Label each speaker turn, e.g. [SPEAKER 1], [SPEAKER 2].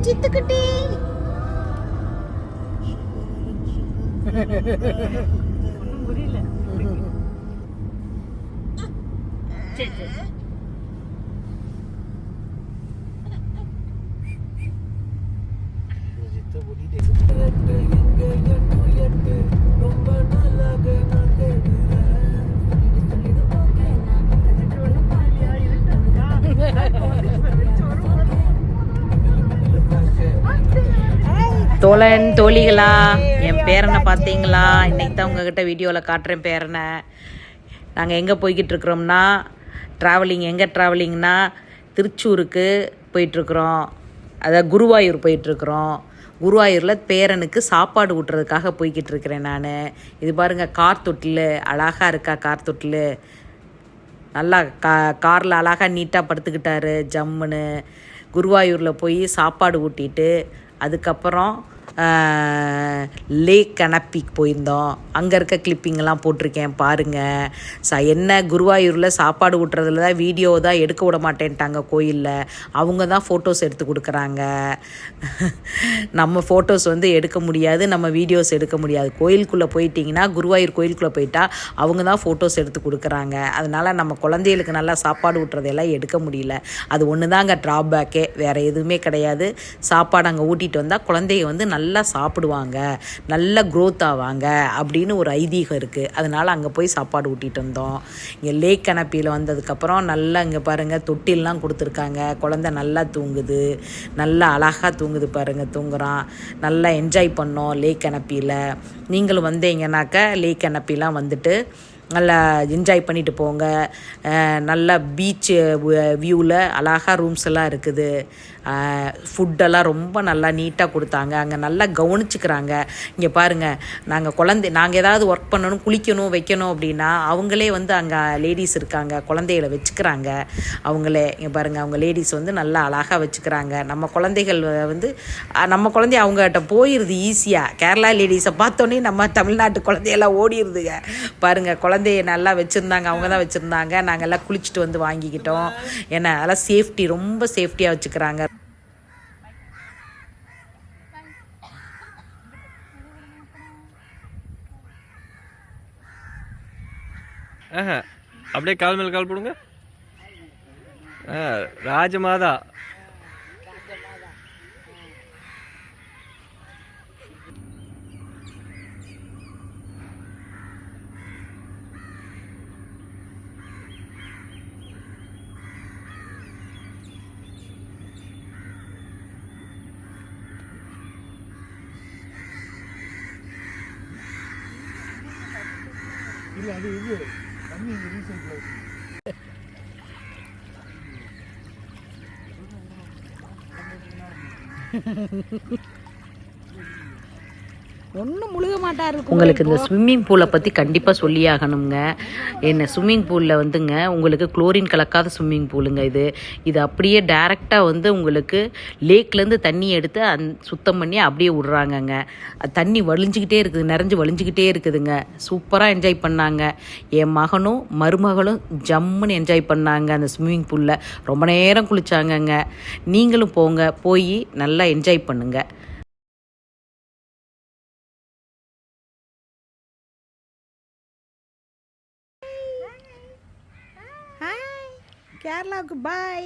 [SPEAKER 1] சித்துக்குட்டி. புரியல. சரி சரி.
[SPEAKER 2] தோழன் தோழிகளா, என் பேரனை பார்த்தீங்களா? இன்னைக்கு தான் உங்ககிட்ட வீடியோவில் காட்டுறேன் பேரனை. நாங்கள் எங்கே போய்கிட்டு இருக்கிறோம்னா எங்கே ட்ராவலிங்னா திருச்சூருக்கு போயிட்டுருக்குறோம். அதாவது குருவாயூர் போயிட்டுருக்குறோம். குருவாயூரில் பேரனுக்கு சாப்பாடு ஊட்டுறதுக்காக போய்கிட்டு இருக்கிறேன் நான். இது பாருங்கள், கார் தொட்டில் அழகாக இருக்கா? கார் தொட்டில் நல்லா காரில் அழகாக நீட்டாக படுத்துக்கிட்டாரு ஜம்முன்னு. குருவாயூரில் போய் சாப்பாடு ஊட்டிட்டு அதுக்கப்புறம் லேக் கனப்பிக்கு போயிருந்தோம். அங்கே இருக்க கிளிப்பிங்கெல்லாம் போட்டிருக்கேன் பாருங்கள். என்ன குருவாயூரில் சாப்பாடு ஊட்டுறதுல தான் வீடியோ தான் எடுக்க விட மாட்டேன்ட்டாங்க கோயிலில். அவங்க தான் ஃபோட்டோஸ் எடுத்து கொடுக்குறாங்க. நம்ம ஃபோட்டோஸ் எடுக்க முடியாது, நம்ம வீடியோஸ் எடுக்க முடியாது. கோயிலுக்குள்ளே போயிட்டிங்கன்னா, குருவாயூர் கோயிலுக்குள்ளே போயிட்டா அவங்க தான் ஃபோட்டோஸ் எடுத்து கொடுக்குறாங்க. அதனால் நம்ம குழந்தைகளுக்கு நல்லா சாப்பாடு ஊட்டுறதெல்லாம் எடுக்க முடியல. அது ஒன்று தான் அங்கே ட்ராபேக்கே, வேறு எதுவுமே கிடையாது. சாப்பாடு அங்கே ஊட்டிகிட்டு வந்தால் குழந்தைய நல்லா சாப்பிடுவாங்க, நல்ல க்ரோத் ஆவாங்க அப்படின்னு ஒரு ஐதீகம் இருக்குது. அதனால் அங்கே போய் சாப்பாடு ஊட்டிகிட்டு வந்தோம். இங்கே லேக் கனப்பியில் வந்ததுக்கப்புறம் நல்லா இங்கே பாருங்கள், தொட்டிலெலாம் கொடுத்துருக்காங்க. குழந்தை நல்லா தூங்குது, நல்லா அழகாக தூங்குது பாருங்கள், தூங்குறான். நல்லா என்ஜாய் பண்ணோம் லேக் கனப்பியில். நீங்களும் வந்தீங்கன்னாக்கா லேக் கனப்பிலாம் வந்துட்டு நல்லா என்ஜாய் பண்ணிட்டு போங்க. நல்லா பீச்சு வியூவில் அழகாக ரூம்ஸ் எல்லாம் இருக்குது. ஃபுட்டெல்லாம் ரொம்ப நல்லா நீட்டாக கொடுத்தாங்க. அங்கே நல்லா கவனிச்சுக்கிறாங்க. இங்கே பாருங்கள், நாங்கள் ஏதாவது ஒர்க் பண்ணணும், குளிக்கணும், வைக்கணும் அப்படின்னா அவங்களே அங்கே லேடிஸ் இருக்காங்க, குழந்தைகளை வச்சுக்கிறாங்க. அவங்களே இங்கே பாருங்கள், அவங்க லேடிஸ் நல்லா அழகாக வச்சுக்கிறாங்க. நம்ம குழந்தைகள் நம்ம குழந்தைய அவங்ககிட்ட போயிடுது ஈஸியாக. கேரளா லேடிஸை பார்த்தோன்னே நம்ம தமிழ்நாட்டு குழந்தையெல்லாம் ஓடிடுதுங்க. பாருங்கள், குழந்தைய நல்லா வச்சுருந்தாங்க, அவங்க தான் வச்சுருந்தாங்க. நாங்கள் எல்லாம் குளிச்சுட்டு வாங்கிக்கிட்டோம். ஏன்னா அதெல்லாம் சேஃப்டி, ரொம்ப சேஃப்டியாக வச்சுக்கிறாங்க.
[SPEAKER 3] அப்படியே கால் மேல கால் போடுங்க. ராஜமாதா.
[SPEAKER 4] இல்லை, அது இது தண்ணி ரீசைக்கிள்.
[SPEAKER 1] ஒன்றும் முழுக மாட்டார்.
[SPEAKER 2] உங்களுக்கு இந்த ஸ்விம்மிங் பூலை பற்றி கண்டிப்பாக சொல்லி ஆகணுங்க. என்ன ஸ்விம்மிங் பூலில் உங்களுக்கு குளோரின் கலக்காத ஸ்விம்மிங் பூலுங்க இது அப்படியே டைரெக்டாக உங்களுக்கு லேக்லேருந்து தண்ணி எடுத்து சுத்தம் பண்ணி அப்படியே விட்றாங்கங்க. தண்ணி வலிஞ்சிக்கிட்டே இருக்குது, நிறைஞ்சு வலிஞ்சிக்கிட்டே இருக்குதுங்க. சூப்பராக என்ஜாய் பண்ணாங்க. என் மகனும் மருமகளும் ஜம்முன்னு என்ஜாய் பண்ணாங்க. அந்த ஸ்விம்மிங் பூலில் ரொம்ப நேரம் குளித்தாங்கங்க. நீங்களும் போங்க, போய் நல்லா என்ஜாய் பண்ணுங்கள்.
[SPEAKER 1] கேரளாவுக்கு பாய்.